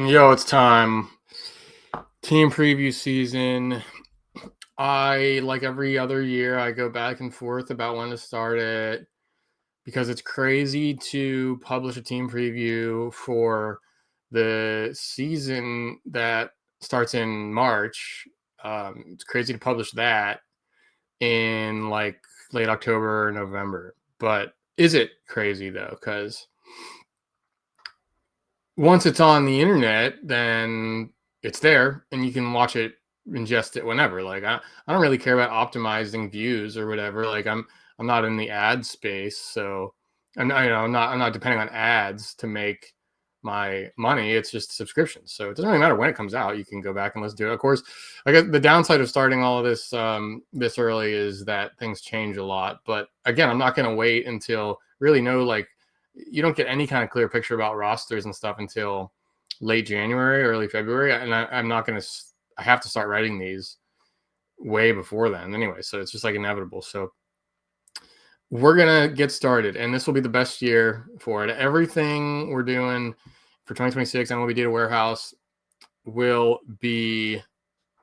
Yo, it's time. Team preview season. Like every other year, I go back and forth about when to start it because it's crazy to publish a team preview for the season that starts in March. It's crazy to publish that in like late October or November. But is it crazy though? Because once it's on the internet, then it's there and you can watch it, ingest it whenever. I don't really care about optimizing views or whatever. I'm not in the ad space, so I'm not depending on ads to make my money. It's just subscriptions. So it doesn't really matter when it comes out. You can go back and listen to it. Of course, I guess the downside of starting all of this this early is that things change a lot. But again, I'm not going to wait until really know you don't get any kind of clear picture about rosters and stuff until late January, early February. And I'm not going to, I have to start writing these way before then anyway. So it's just like inevitable. So we're going to get started, and this will be the best year for it. Everything we're doing for 2026 and what we did at Warehouse will be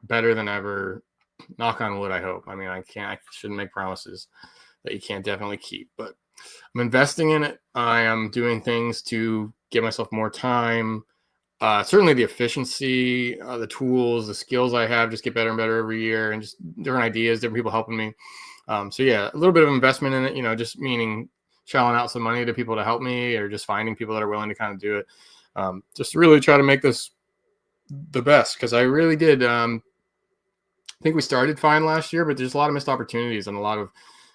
better than ever. Knock on wood, I hope. I mean, I shouldn't make promises that you can't definitely keep, but I'm investing in it. I am doing things to give myself more time. Certainly the efficiency, the tools, the skills I have just get better and better every year, and just different ideas, different people helping me. So yeah, a little bit of investment in it, just meaning shelling out some money to people to help me, or just finding people that are willing to kind of do it. Just really try to make this the best, because I really did. I think we started fine last year, but there's a lot of missed opportunities and a lot of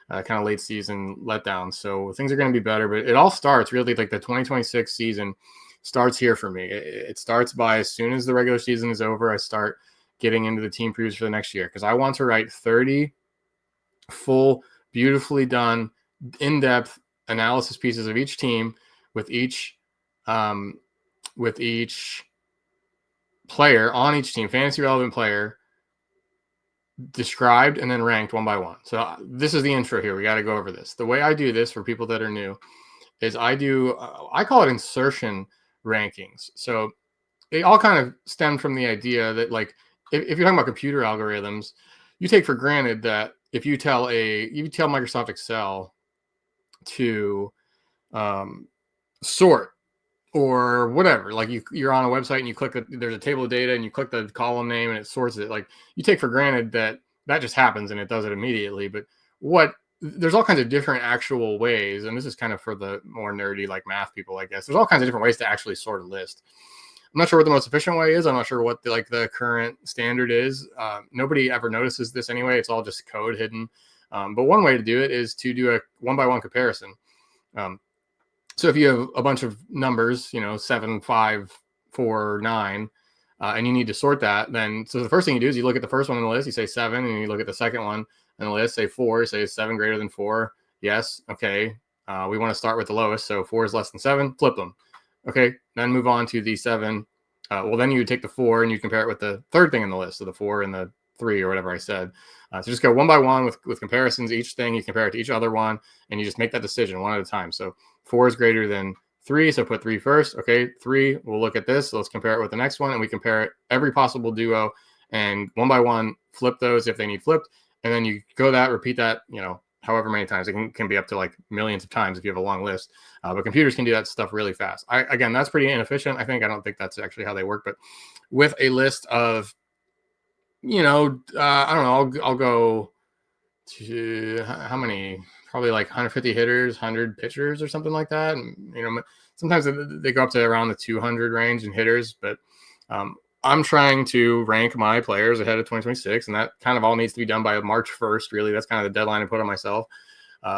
kind of late season letdown. So things are going to be better, but it all starts really like the 2026 season starts here for me. It starts by as soon as the regular season is over, I start getting into the team previews for the next year, because I want to write 30 full, beautifully done, in-depth analysis pieces of each team with each player on each team, fantasy relevant player, described and then ranked one by one. So this is the intro here. We got to go over this. The way I do this for people that are new is I call it insertion rankings. So it all kind of stemmed from the idea that, like, if you're talking about computer algorithms, you take for granted that if you tell Microsoft Excel to sort or whatever, like you're on a website and you click there's a table of data and you click the column name and it sorts it. Like, you take for granted that just happens and it does it immediately. But there's all kinds of different actual ways, and this is kind of for the more nerdy, like, math people, I guess. There's all kinds of different ways to actually sort a list. I'm not sure what the most efficient way is. I'm not sure what the current standard is. Nobody ever notices this anyway. It's all just code hidden. But one way to do it is to do a one-by-one comparison. So if you have a bunch of numbers, 7, 5, 4, 9, and you need to sort that, then so the first thing you do is you look at the first one on the list, you say 7, and you look at the second one on the list, say 4, say 7 greater than 4. Yes. Okay. We want to start with the lowest. So 4 is less than 7, flip them. Okay. Then move on to the 7. Well, then you would take the 4 and you compare it with the third thing in the list. So the 4 and the 3 or whatever I said. So just go one by one with comparisons. Each thing you compare it to each other one, and you just make that decision one at a time. So 4 is greater than 3, so put 3 first. Okay, 3, we'll look at this. So let's compare it with the next one, and we compare it every possible duo, and one by one flip those if they need flipped, and then you go repeat that, however many times. It can be up to like millions of times if you have a long list. But computers can do that stuff really fast. Again, that's pretty inefficient. I don't think that's actually how they work. But with a list of, I don't know, I'll go to how many? Probably like 150 hitters, 100 pitchers or something like that. And, sometimes they go up to around the 200 range in hitters. But I'm trying to rank my players ahead of 2026, and that kind of all needs to be done by March 1st, really. That's kind of the deadline I put on myself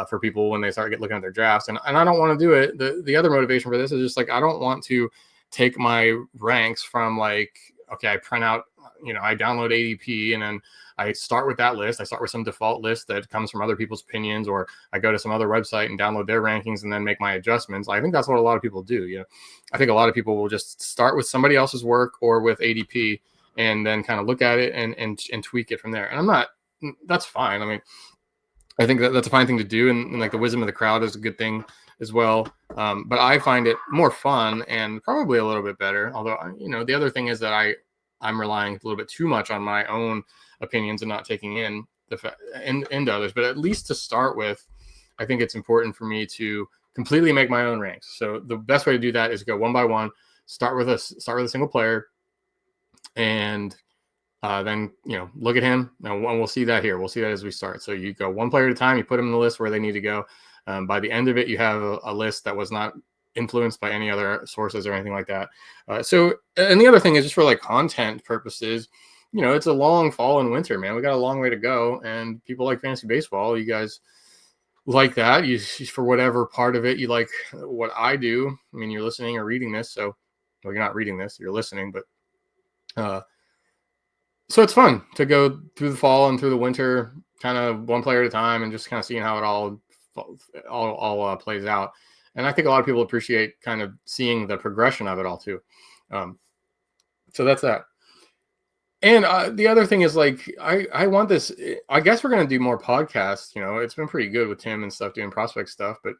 for people when they start looking at their drafts. And I don't want to do it. The other motivation for this is just like, I don't want to take my ranks from like, okay, I print out, I download ADP and then I start with that list. I start with some default list that comes from other people's opinions, or I go to some other website and download their rankings and then make my adjustments. I think that's what a lot of people do. I think a lot of people will just start with somebody else's work or with ADP and then kind of look at it and tweak it from there. And that's fine. I mean, I think that's a fine thing to do. And like the wisdom of the crowd is a good thing as well. But I find it more fun and probably a little bit better. Although, the other thing is that I'm relying a little bit too much on my own opinions and not taking in into others. But at least to start with, I think it's important for me to completely make my own ranks. So the best way to do that is go one by one. Start with a single player, and then look at him, and we'll see that here. We'll see that as we start. So you go one player at a time. You put them in the list where they need to go. By the end of it, you have a list that was not influenced by any other sources or anything like that. And the other thing is just for like content purposes. It's a long fall and winter, man. We got a long way to go, and people like fantasy baseball. You guys like that. You, for whatever part of it you like what I do. I mean, you're listening or reading this, so well, you're not reading this, you're listening, but so it's fun to go through the fall and through the winter, kind of one player at a time, and just kind of seeing how it all plays out. And I think a lot of people appreciate kind of seeing the progression of it all too. So that's that. And the other thing is, like, I want this. I guess we're going to do more podcasts. It's been pretty good with Tim and stuff doing prospect stuff, but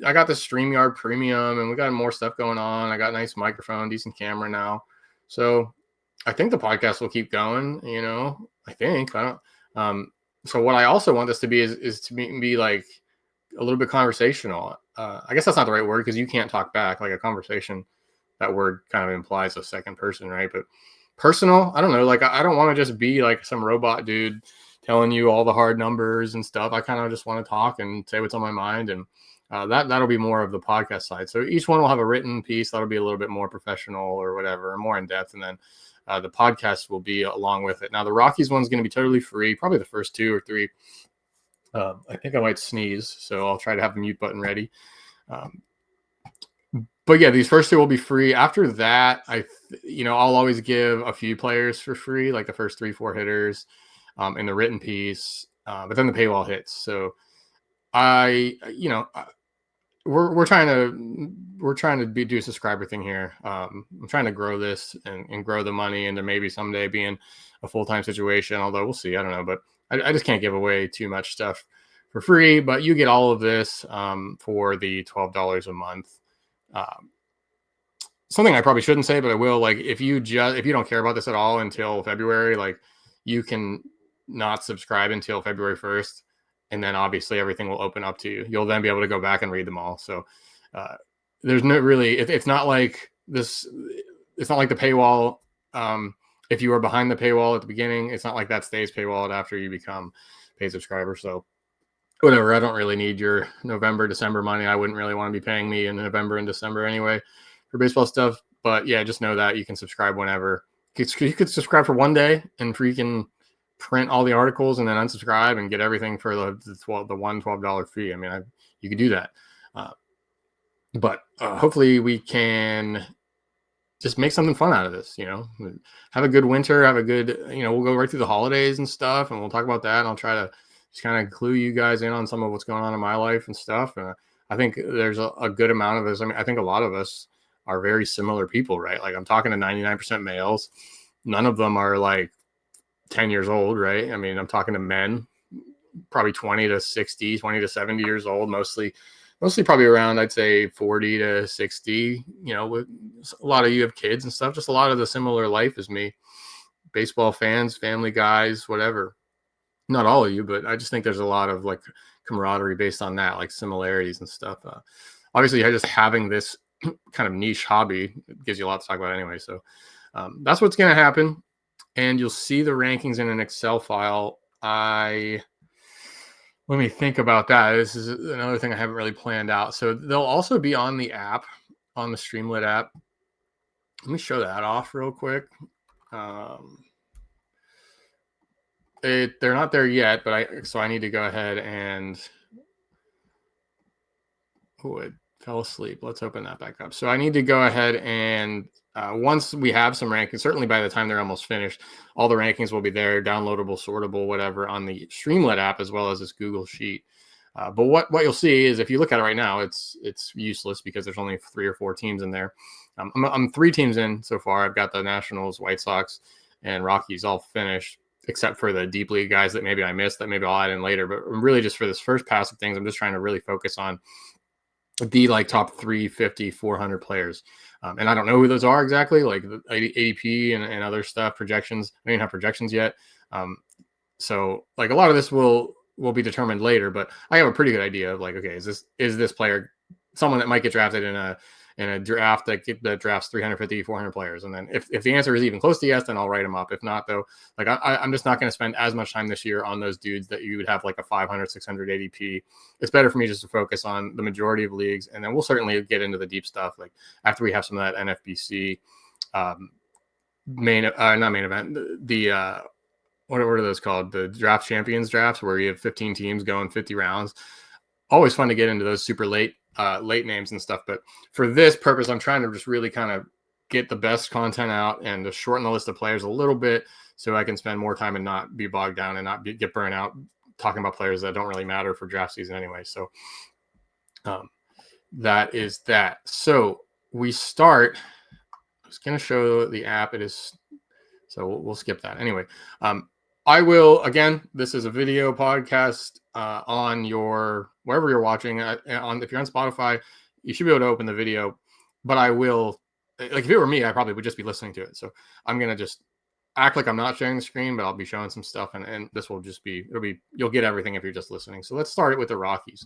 I got this StreamYard Premium, and we got more stuff going on. I got a nice microphone, decent camera now. So I think the podcast will keep going, I think. I don't. So what I also want this to be is to be like a little bit conversational. I guess that's not the right word because you can't talk back. Like a conversation, that word kind of implies a second person, right? But personal, I don't know. Like I don't want to just be like some robot dude telling you all the hard numbers and stuff. I kind of just want to talk and say what's on my mind, and that'll be more of the podcast side. So each one will have a written piece that'll be a little bit more professional or whatever, more in depth, and then the podcast will be along with it. Now the Rockies one's going to be totally free, probably the first 2 or 3. I think I might sneeze, so I'll try to have the mute button ready. But yeah, these first 2 will be free. After that, I'll always give a few players for free, like the first 3-4 hitters in the written piece. But then the paywall hits. So we're trying to do a subscriber thing here. I'm trying to grow this and grow the money into maybe someday being a full-time situation, although we'll see. I don't know, but I just can't give away too much stuff for free, but you get all of this for the $12 a month. Something I probably shouldn't say, but I will. Like if you don't care about this at all until February, like you can not subscribe until February 1st. And then obviously everything will open up to you. You'll then be able to go back and read them all. So there's no really, it's not like this. It's not like the paywall. If you were behind the paywall at the beginning, it's not like that stays paywalled after you become paid subscriber. So whatever, I don't really need your November, December money. I wouldn't really want to be paying me in November and December anyway for baseball stuff. But yeah, just know that you can subscribe whenever. You could subscribe for one day and freaking print all the articles and then unsubscribe and get everything for the $12 fee. I mean, you could do that. But hopefully we can just make something fun out of this, have a good winter, have a good, we'll go right through the holidays and stuff, and we'll talk about that. And I'll try to just kind of clue you guys in on some of what's going on in my life and stuff. I think there's a good amount of us. I mean, I think a lot of us are very similar people, right? Like I'm talking to 99% males. None of them are like 10 years old, right? I mean, I'm talking to men, probably 20 to 60, 20 to 70 years old, mostly probably around, I'd say 40 to 60, with a lot of you have kids and stuff, just a lot of the similar life as me, baseball fans, family guys, whatever. Not all of you, but I just think there's a lot of like camaraderie based on that, like similarities and stuff. Obviously, just having this kind of niche hobby gives you a lot to talk about anyway. So that's what's going to happen. And you'll see the rankings in an Excel file. Let me think about that. This is another thing I haven't really planned out. So they'll also be on the app, on the Streamlit app. Let me show that off real quick. They're not there yet, but so I need to go ahead and it fell asleep. Let's open that back up. So I need to go ahead and once we have some rankings, certainly by the time they're almost finished, all the rankings will be there, downloadable, sortable, whatever, on the Streamlit app as well as this Google Sheet. But what you'll see is if you look at it right now, it's useless because there's only 3 or 4 teams in there. I'm 3 teams in so far. I've got the Nationals, White Sox, and Rockies all finished, except for the deep league guys that maybe I missed that maybe I'll add in later. But really just for this first pass of things, I'm just trying to really focus on the like top 350, 400 players. And I don't know who those are exactly, like the ADP and other stuff, projections. I didn't have projections yet. So like a lot of this will be determined later, but I have a pretty good idea of like, okay, is this player someone that might get drafted in a draft that drafts 350, 400 players? And then if the answer is even close to yes, then I'll write them up. If not, though, like I'm just not going to spend as much time this year on those dudes that you would have like a 500, 600 ADP. It's better for me just to focus on the majority of leagues. And then we'll certainly get into the deep stuff, like after we have some of that NFBC not main event, the what are those called? The draft champions drafts, where you have 15 teams going 50 rounds. Always fun to get into those super late names and stuff. But for this purpose, I'm trying to just really kind of get the best content out and to shorten the list of players a little bit so I can spend more time and not be bogged down and not get burnt out talking about players that don't really matter for draft season anyway. So that is that. So we start. I was going to show the app. It is. So we'll skip that. Anyway, I will, again, this is a video podcast on your, wherever you're watching. If you're on Spotify, you should be able to open the video. But I will, like if it were me, I probably would just be listening to it. So I'm going to just act like I'm not sharing the screen, but I'll be showing some stuff. And this will just be, you'll get everything if you're just listening. So let's start it with the Rockies.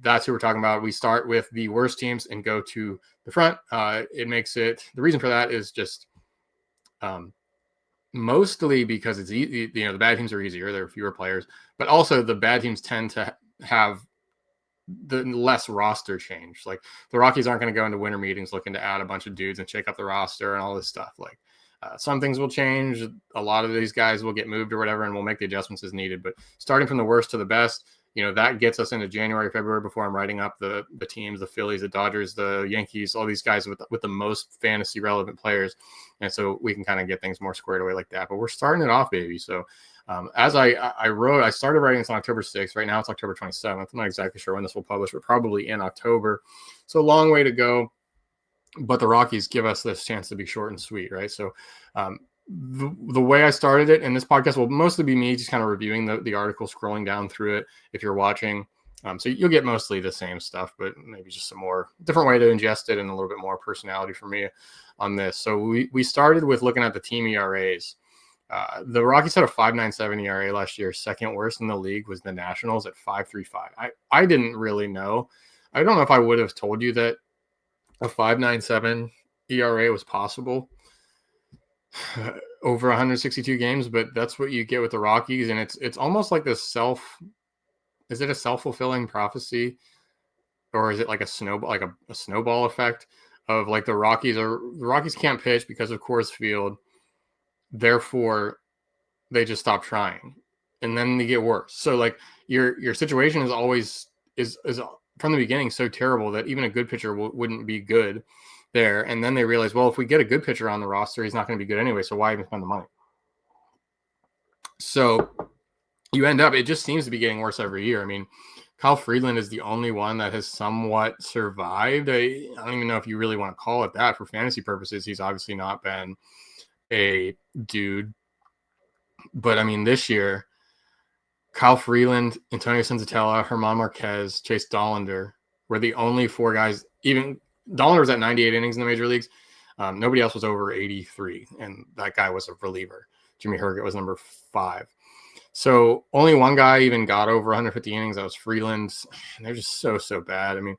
That's who we're talking about. We start with the worst teams and go to the front. It makes it, the reason for that is just, mostly because it's easy, the bad teams are easier. There are fewer players, but also the bad teams tend to have the less roster change. Like the Rockies aren't going to go into winter meetings looking to add a bunch of dudes and shake up the roster and all this stuff. Like some things will change. A lot of these guys will get moved or whatever, and we'll make the adjustments as needed. But starting from the worst to the best, that gets us into January, February before I'm writing up the teams, the Phillies, the Dodgers, the Yankees, all these guys with the most fantasy relevant players. And so we can kind of get things more squared away like that. But we're starting it off, baby. So as I wrote, I started writing this on October 6th. Right now it's October 27th. I'm not exactly sure when this will publish, but probably in October. So a long way to go. But the Rockies give us this chance to be short and sweet, right? So the way I started it, and this podcast will mostly be me just kind of reviewing the article, scrolling down through it if you're watching. So you'll get mostly the same stuff, but maybe just some more different way to ingest it and a little bit more personality for me on this. So we started with looking at the team ERAs. The Rockies had a 5.97 ERA last year. Second worst in the league was the Nationals at 5.35. I didn't really know. I don't know if I would have told you that a 5.97 ERA was possible over 162 games, but that's what you get with the Rockies. And it's almost like this is it a self-fulfilling prophecy, or is it like a snowball effect of like the Rockies can't pitch because of Coors Field, therefore they just stop trying and then they get worse. So like your situation is always is from the beginning so terrible that even a good pitcher wouldn't be good there. And then they realize, well, if we get a good pitcher on the roster, he's not going to be good anyway. So why even spend the money? So you end up, it just seems to be getting worse every year. I mean, Kyle Freeland is the only one that has somewhat survived. I don't even know if you really want to call it that for fantasy purposes. He's obviously not been a dude. But I mean, this year, Kyle Freeland, Antonio Senzatella, German Marquez, Chase Dollander were the only four guys. Even Dollander was at 98 innings in the major leagues. Nobody else was over 83, and that guy was a reliever. Jimmy Herget was number 5. So only one guy even got over 150 innings. That was Freeland. And they're just so bad. I mean,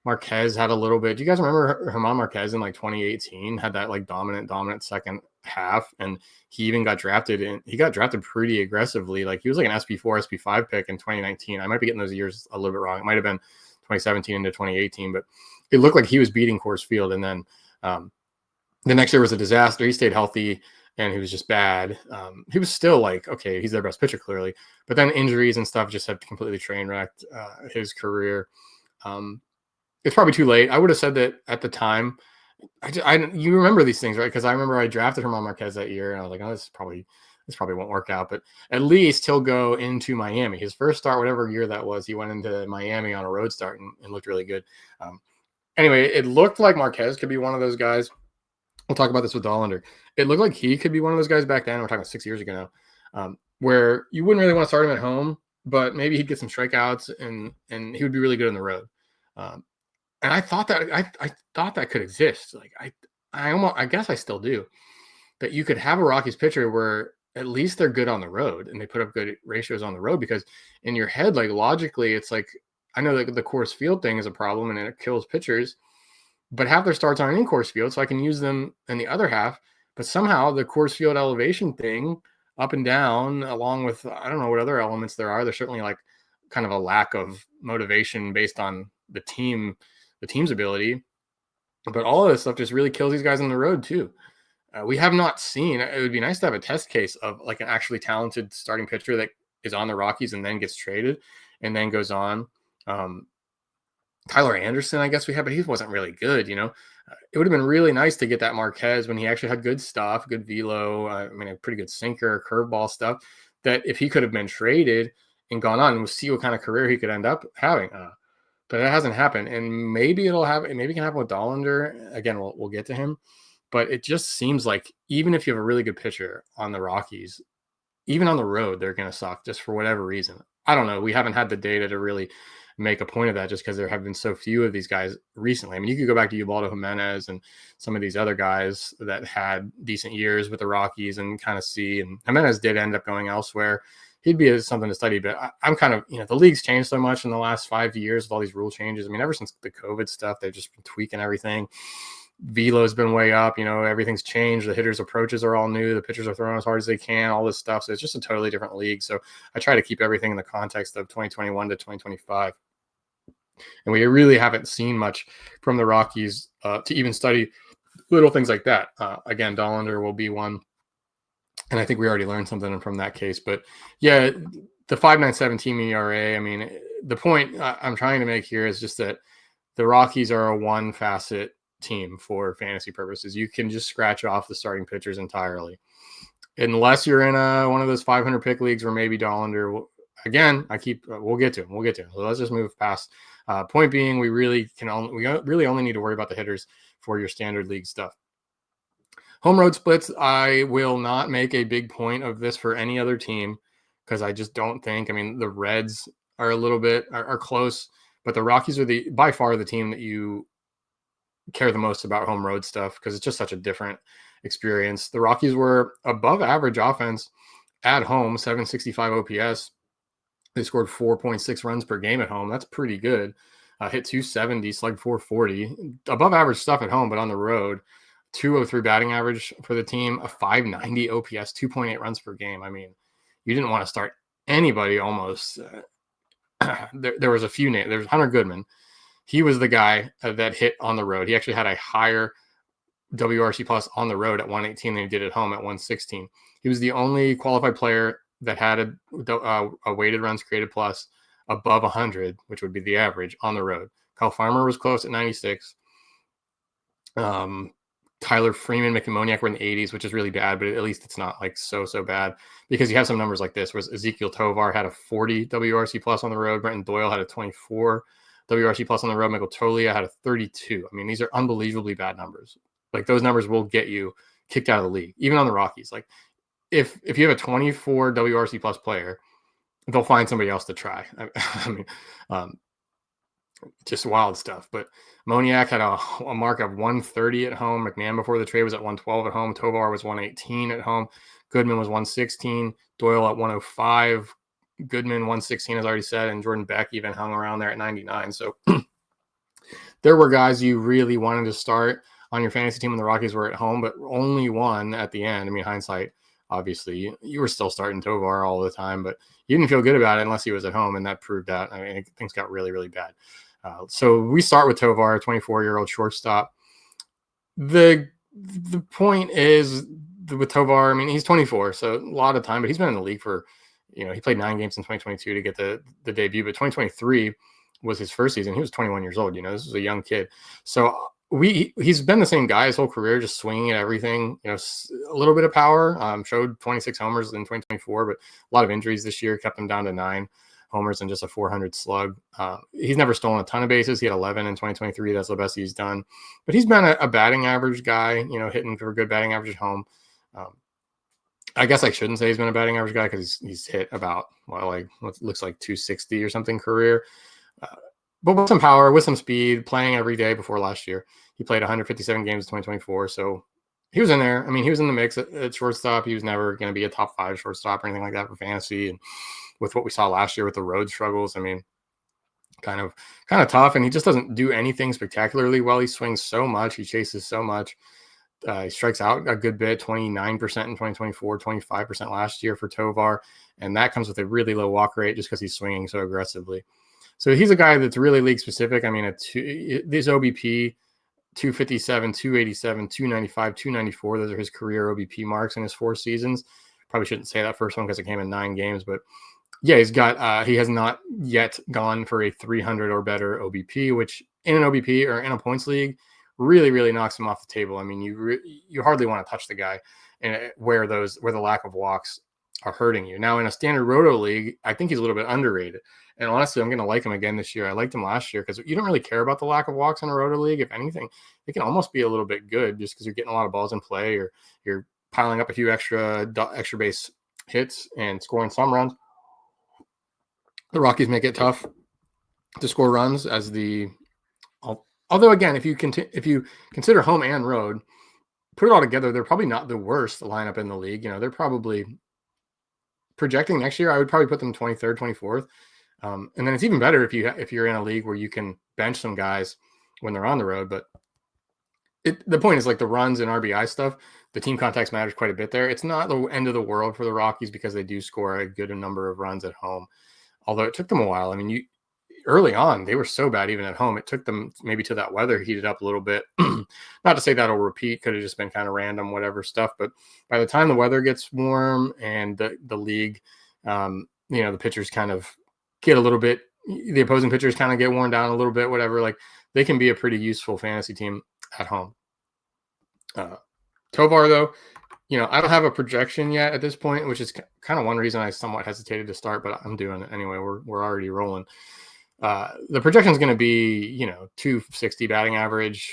Marquez had a little bit. Do you guys remember German Marquez in like 2018 had that like dominant second half, and he even got drafted, and he got drafted pretty aggressively. Like he was like an SP4, SP5 pick in 2019. I might be getting those years a little bit wrong. It might have been 2017 into 2018, but it looked like he was beating Coors Field. And then the next year was a disaster. He stayed healthy and he was just bad. He was still like, okay, he's their best pitcher clearly, but then injuries and stuff just had completely train wrecked his career. It's probably too late. I would have said that at the time. You remember these things, right? Because I remember I drafted German Marquez that year, and I was like, oh, this probably won't work out. But at least he'll go into Miami. His first start, whatever year that was, he went into Miami on a road start and looked really good. Anyway, it looked like Marquez could be one of those guys. We'll talk about this with Dollander. It looked like he could be one of those guys back then. We're talking 6 years ago now, where you wouldn't really want to start him at home, but maybe he'd get some strikeouts and he would be really good on the road. Um, and I thought that could exist. Like I guess I still do. That you could have a Rockies pitcher where at least they're good on the road and they put up good ratios on the road, because in your head, like logically, it's like, I know that the course field thing is a problem and it kills pitchers, but half their starts aren't in course field, so I can use them in the other half. But somehow the course field elevation thing, up and down, along with I don't know what other elements there are. There's certainly like kind of a lack of motivation based on the team's ability. But all of this stuff just really kills these guys on the road too. We have not seen. It would be nice to have a test case of like an actually talented starting pitcher that is on the Rockies and then gets traded and then goes on. Tyler Anderson, I guess we had, but he wasn't really good. It would have been really nice to get that Marquez when he actually had good stuff, good velo. I mean, a pretty good sinker, curveball stuff. That if he could have been traded and gone on, and we'll see what kind of career he could end up having. But it hasn't happened, and maybe it'll happen. Maybe it can happen with Dollander again. We'll get to him, but it just seems like even if you have a really good pitcher on the Rockies, even on the road, they're going to suck just for whatever reason. I don't know. We haven't had the data to really make a point of that, just because there have been so few of these guys recently. I mean, you could go back to Ubaldo Jimenez and some of these other guys that had decent years with the Rockies and kind of see, and Jimenez did end up going elsewhere. He'd be something to study, but I'm kind of, the league's changed so much in the last 5 years with all these rule changes. I mean, ever since the COVID stuff, they've just been tweaking everything. Velo's been way up, everything's changed. The hitters' approaches are all new. The pitchers are throwing as hard as they can, all this stuff. So it's just a totally different league. So I try to keep everything in the context of 2021 to 2025. And we really haven't seen much from the Rockies to even study little things like that. Again, Dollander will be one. And I think we already learned something from that case. But yeah, the 5.97 team ERA, I mean, the point I'm trying to make here is just that the Rockies are a one facet team for fantasy purposes. You can just scratch off the starting pitchers entirely. Unless you're in one of those 500 pick leagues where maybe Dollander again, we'll get to him. So let's just move past. Point being, we really only need to worry about the hitters for your standard league stuff. Home road splits, I will not make a big point of this for any other team because I just don't think. I mean, the Reds are a little bit are close, but the Rockies are by far the team that you care the most about home road stuff because it's just such a different experience. The Rockies were above average offense at home, 765 OPS. They scored 4.6 runs per game at home. That's pretty good. Hit 270, slugged 440. Above average stuff at home, but on the road, 203 batting average for the team, a 590 OPS, 2.8 runs per game. I mean, you didn't want to start anybody almost. There was a few names. There's Hunter Goodman. He was the guy that hit on the road. He actually had a higher WRC plus on the road at 118 than he did at home at 116. He was the only qualified player that had a weighted runs created plus above 100, which would be the average on the road. Kyle Farmer was close at 96. Tyler Freeman, Mickey Moniak were in the 80s, which is really bad, but at least it's not like so bad because you have some numbers like this, where Ezekiel Tovar had a 40 WRC plus on the road. Brenton Doyle had a 24 WRC plus on the road. Michael Tolia had a 32. I mean, these are unbelievably bad numbers. Like those numbers will get you kicked out of the league, even on the Rockies. Like if you have a 24 WRC plus player, they'll find somebody else to try. I mean, just wild stuff. But Moniak had a mark of 130 at home. McMahon before the trade was at 112 at home. Tovar was 118 at home. Goodman was 116. Doyle at 105. Goodman 116, as I already said, and Jordan Beck even hung around there at 99. So there were guys you really wanted to start on your fantasy team when the Rockies were at home, but only one at the end. I mean, hindsight, obviously, you were still starting Tovar all the time, but you didn't feel good about it unless he was at home, and that proved that. I mean, things got really, really bad. So we start with Tovar, a 24-year-old shortstop. The point is with Tovar, I mean, he's 24, so a lot of time, but he's been in the league for, he played 9 games in 2022 to get the debut, but 2023 was his first season. He was 21 years old. This was a young kid. So he's been the same guy his whole career, just swinging at everything, a little bit of power, showed 26 homers in 2024, but a lot of injuries this year kept him down to 9 homers and just a 400 slug. He's never stolen a ton of bases. He had 11 in 2023. That's the best he's done. But he's been a batting average guy, hitting for a good batting average at home. I guess I shouldn't say he's been a batting average guy because he's hit about, what looks like 260 or something career. but with some power, with some speed, playing every day before last year. He played 157 games in 2024, so he was in there. I mean, he was in the mix at shortstop. He was never going to be a top 5 shortstop or anything like that for fantasy. And with what we saw last year with the road struggles, I mean, kind of tough. And he just doesn't do anything spectacularly well. He swings so much. He chases so much. He strikes out a good bit, 29% in 2024, 25% last year for Tovar. And that comes with a really low walk rate just because he's swinging so aggressively. So he's a guy that's really league specific. I mean, this OBP, 257, 287, 295, 294. Those are his career OBP marks in his 4 seasons. Probably shouldn't say that first one because it came in 9 games, but yeah, he has not yet gone for a 300 or better OBP, which in an OBP or in a points league really, really knocks him off the table. I mean, you hardly want to touch the guy and where the lack of walks are hurting you. Now in a standard roto league, I think he's a little bit underrated. And honestly, I'm going to like him again this year. I liked him last year because you don't really care about the lack of walks in a roto league. If anything, it can almost be a little bit good just because you're getting a lot of balls in play, or you're piling up a few extra base hits and scoring some runs. The Rockies make it tough to score runs although again, if you consider home and road, put it all together, they're probably not the worst lineup in the league. You know, they're probably projecting next year. I would probably put them 23rd, 24th. And then it's even better if you're in a league where you can bench some guys when they're on the road. But the point is, like, the runs and RBI stuff, the team contacts matters quite a bit there. It's not the end of the world for the Rockies because they do score a good number of runs at home. Although it took them a while. I mean, early on, they were so bad even at home. It took them maybe till that weather heated up a little bit. Not to say that'll repeat, could have just been kind of random, whatever stuff. But by the time the weather gets warm and the league, the pitchers kind of get a little bit, the opposing pitchers kind of get worn down a little bit, whatever, like, they can be a pretty useful fantasy team at home. Tovar, though, I don't have a projection yet at this point, which is kind of one reason I somewhat hesitated to start, but I'm doing it anyway. We're already rolling. The projection is going to be, 260 batting average,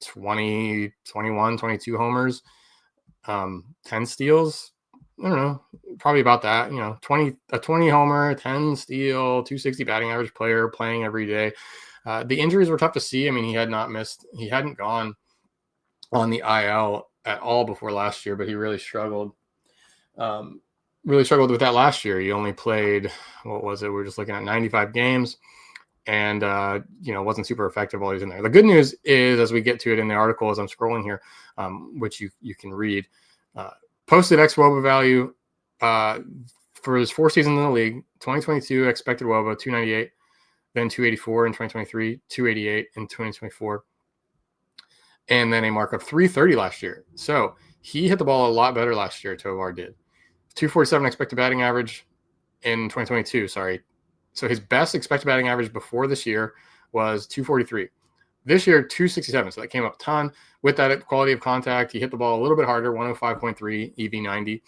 20, 21, 22 homers, 10 steals. I don't know, probably about that, 20 homer, 10 steal, 260 batting average player playing every day. The injuries were tough to see. I mean, he hadn't gone on the IL at all before last year, but he really struggled. With that last year. He only played, what was it? We're just looking at 95 games and, wasn't super effective while he was in there. The good news is, as we get to it in the article, as I'm scrolling here, which you can read, posted xWOBA value for his 4 seasons in the league. 2022 expected WOBA 298, then 284 in 2023, 288 in 2024, and then a mark of 330 last year. So he hit the ball a lot better last year. Tovar did. 247 expected batting average in 2022. Sorry. So his best expected batting average before this year was 243. This year, 267. So that came up a ton. With that quality of contact, he hit the ball a little bit harder, 105.3 EV90.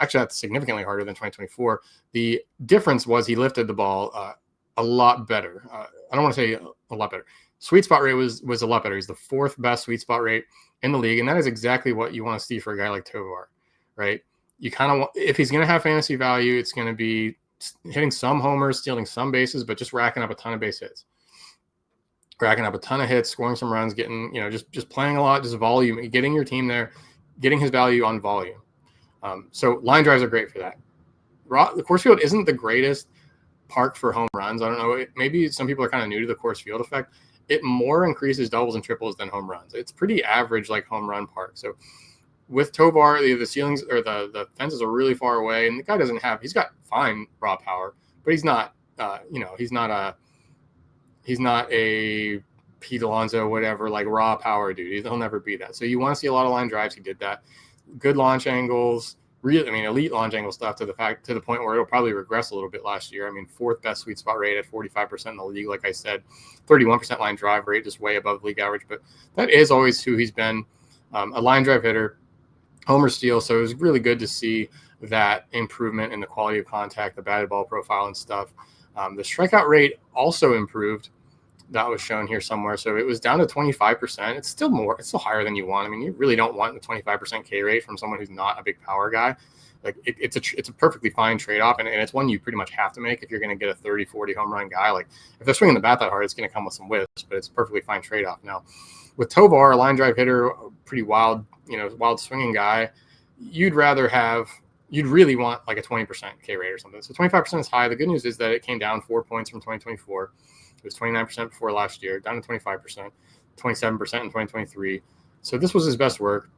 Actually, that's significantly harder than 2024. The difference was he lifted the ball a lot better. I don't want to say a lot better. Sweet spot rate was a lot better. He's the 4th best sweet spot rate in the league, and that is exactly what you want to see for a guy like Tovar, right? You kind of want, if he's going to have fantasy value, it's going to be hitting some homers, stealing some bases, but just racking up a ton of base hits. Racking up a ton of hits, scoring some runs, getting, just playing a lot, just volume, getting your team there, getting his value on volume. So line drives are great for that. The Coors Field isn't the greatest park for home runs. I don't know. Maybe some people are kind of new to the Coors Field effect. It more increases doubles and triples than home runs. It's pretty average, like, home run park. So with Tovar, the ceilings or the fences are really far away, and the guy he's got fine raw power, but he's not, he's not a Pete Alonso, whatever, like, raw power dude. He'll never be that. So you want to see a lot of line drives. He did that. Good launch angles, elite launch angle stuff to the point where it'll probably regress a little bit last year. I mean, 4th best sweet spot rate at 45% in the league. Like I said, 31% line drive rate, just way above league average. But that is always who he's been, a line drive hitter, homer steal. So it was really good to see that improvement in the quality of contact, the batted ball profile and stuff. The strikeout rate also improved. That was shown here somewhere. So it was down to 25%. It's still higher than you want. I mean, you really don't want the 25% K rate from someone who's not a big power guy. Like it's a perfectly fine trade-off, and it's one you pretty much have to make if you're going to get a 30, 40 home run guy. Like if they're swinging the bat that hard, it's going to come with some whiffs, but it's a perfectly fine trade-off. Now with Tovar, a line drive hitter, pretty wild, wild swinging guy, you'd really want like a 20% K rate or something. So 25% is high. The good news is that it came down 4 points from 2024. It was 29% before last year, down to 25%, 27% in 2023. So this was his best work.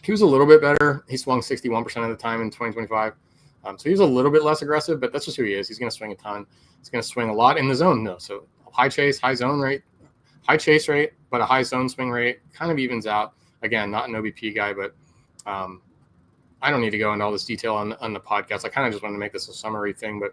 He was a little bit better. He swung 61% of the time in 2025. So he was a little bit less aggressive, but that's just who he is. He's going to swing a ton. He's going to swing a lot in the zone, though. So high chase, high zone rate, high chase rate, but a high zone swing rate kind of evens out. Again, not an OBP guy, but I don't need to go into all this detail on the podcast. I kind of just wanted to make this a summary thing, but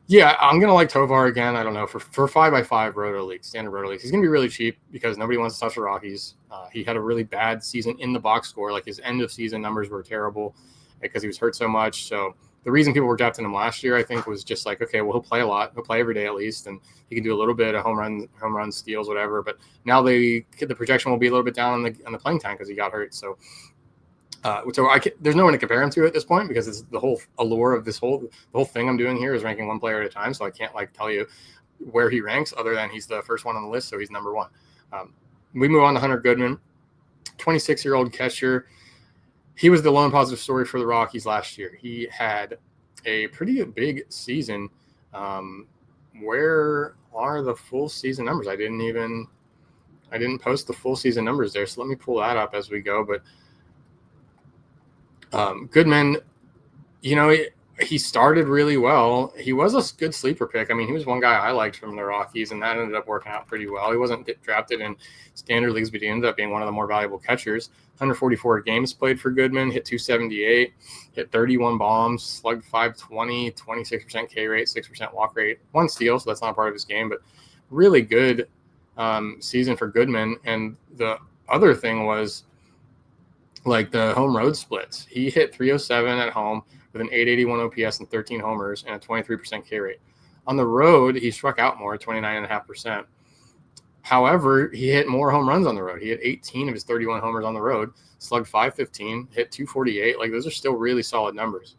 yeah, I'm going to like Tovar again. I don't know, for 5x5 roto leagues, standard roto leagues. He's going to be really cheap because nobody wants to touch the Rockies. He had a really bad season in the box score. Like his end of season numbers were terrible because he was hurt so much. So the reason people were drafting him last year, I think, was just like, okay, well, he'll play a lot. He'll play every day at least, and he can do a little bit of home runs, steals, whatever. But now the projection will be a little bit down on the playing time because he got hurt. So there's no one to compare him to at this point because it's the whole allure of the whole thing I'm doing here is ranking one player at a time. So I can't tell you where he ranks other than he's the first one on the list. So he's number one. We move on to Hunter Goodman, 26-year-old catcher. He was the lone positive story for the Rockies last year. He had a pretty big season. Where are the full season numbers? I didn't post the full season numbers there. So let me pull that up as we go. But Goodman, he started really well. He was a good sleeper pick. I mean, he was one guy I liked from the Rockies, and that ended up working out pretty well. He wasn't drafted in standard leagues, but he ended up being one of the more valuable catchers. 144 games played for Goodman, hit 278, hit 31 bombs, slugged 520, 26% K rate, 6% walk rate, 1 steal, so that's not part of his game, but really good season for Goodman. And the other thing was the home road splits. He hit 307 at home with an 881 OPS and 13 homers and a 23% K rate. On the road, he struck out more, 29.5%. However, he hit more home runs on the road. He hit 18 of his 31 homers on the road, slugged 515, hit 248. Those are still really solid numbers.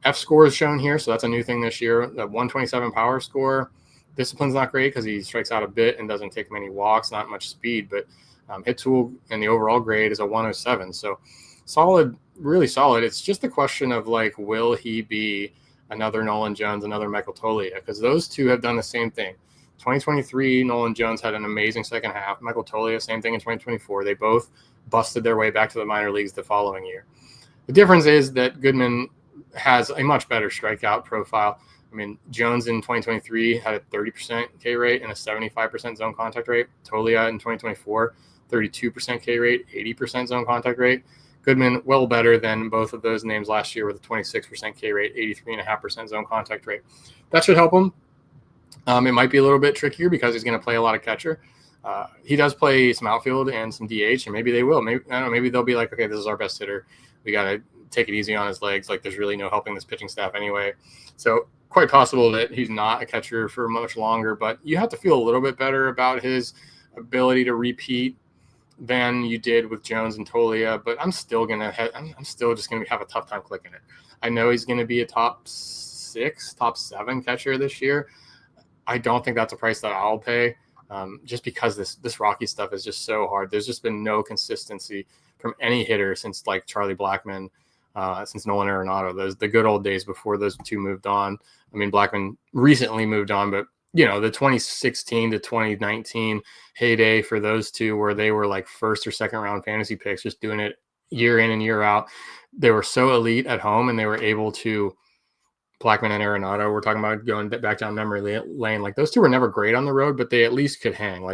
F score is shown here, so that's a new thing this year. The 127 power score. Discipline's not great because he strikes out a bit and doesn't take many walks, not much speed, but hit tool and the overall grade is a 107. So solid, really solid. It's just a question of will he be another Nolan Jones, another Michael Toglia? Because those two have done the same thing. 2023, Nolan Jones had an amazing second half. Michael Toglia, same thing in 2024. They both busted their way back to the minor leagues the following year. The difference is that Goodman has a much better strikeout profile. I mean, Jones in 2023 had a 30% K rate and a 75% zone contact rate. Toglia in 2024, 32% K rate, 80% zone contact rate. Goodman, well better than both of those names last year with a 26% K rate, 83.5% zone contact rate. That should help him. It might be a little bit trickier because he's going to play a lot of catcher. He does play some outfield and some DH, and maybe they will. Maybe I don't know. Maybe they'll be like, okay, this is our best hitter. We got to take it easy on his legs. There's really no helping this pitching staff anyway. So quite possible that he's not a catcher for much longer. But you have to feel a little bit better about his ability to repeat than you did with Jones and Toglia. But I'm still just gonna have a tough time clicking it. I know he's gonna be a top 6, top 7 catcher this year. I don't think that's a price that I'll pay, just because this Rocky stuff is just so hard. There's just been no consistency from any hitter since Charlie Blackmon, since Nolan Arenado, the good old days before those two moved on. I mean, Blackmon recently moved on, but the 2016 to 2019 heyday for those two, where they were first or second round fantasy picks, just doing it year in and year out. They were so elite at home, and they were able to. Blackmon and Arenado, we're talking about going back down memory lane. Those two were never great on the road, but they at least could hang.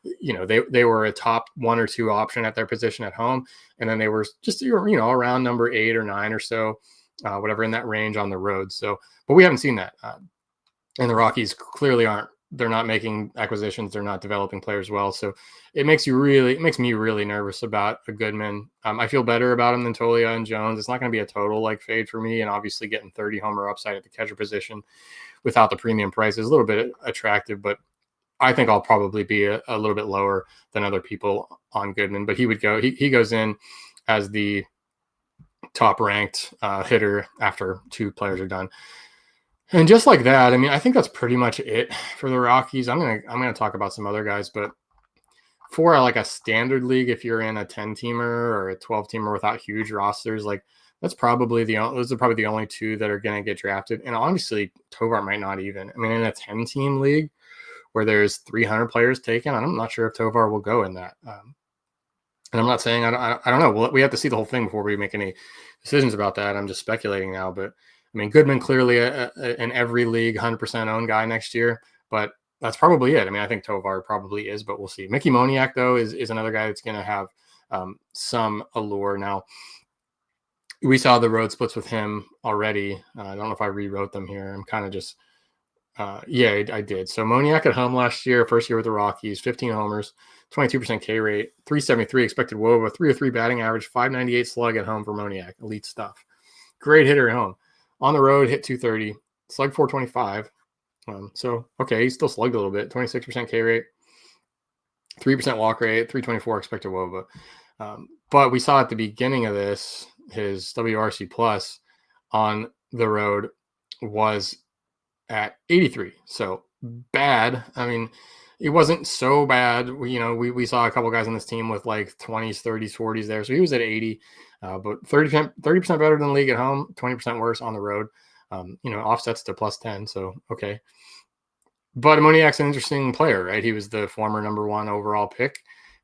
They were a top 1 or 2 option at their position at home, and then they were just around number 8 or 9 or so, whatever in that range on the road. So, but we haven't seen that, and the Rockies clearly aren't. They're not making acquisitions. They're not developing players well. So it makes me really nervous about a Goodman. I feel better about him than Toglia and Jones. It's not going to be a total fade for me. And obviously getting 30 homer upside at the catcher position without the premium price is a little bit attractive, but I think I'll probably be a little bit lower than other people on Goodman, but he goes in as the top ranked hitter after 2 players are done. And just like that, I mean, I think that's pretty much it for the Rockies. I'm gonna talk about some other guys, but for like a standard league, if you're in a 10-teamer or a 12-teamer without huge rosters, like those are probably the only 2 that are gonna get drafted. And honestly, Tovar might not even. I mean, in a 10-team league where there's 300 players taken, I'm not sure if Tovar will go in that. And I'm not saying I don't know. We have to see the whole thing before we make any decisions about that. I'm just speculating now, but I mean, Goodman clearly in every league 100% owned guy next year, but that's probably it. I mean, I think Tovar probably is, but we'll see. Mickey Moniak though is another guy that's going to have some allure. Now we saw the road splits with him already. I don't know if I rewrote them here. I'm kind of just yeah, I did. So Moniak at home last year, first year with the Rockies, 15 homers, 22% K rate, 373 expected WOBA, 303 batting average, 598 slug at home for Moniak. Elite stuff. Great hitter at home. On the road, hit 230, slug 425. So, okay, he still slugged a little bit, 26% K rate, 3% walk rate, 324 expected WOBA. But we saw at the beginning of this, his WRC plus on the road was at 83. So bad. I mean, it wasn't so bad. We saw a couple guys on this team with like 20s, 30s, 40s there. So he was at 80, but 30% better than the league at home, 20% worse on the road. Offsets to plus 10. So, okay. But Moniak's an interesting player, right? He was the former number 1 overall pick.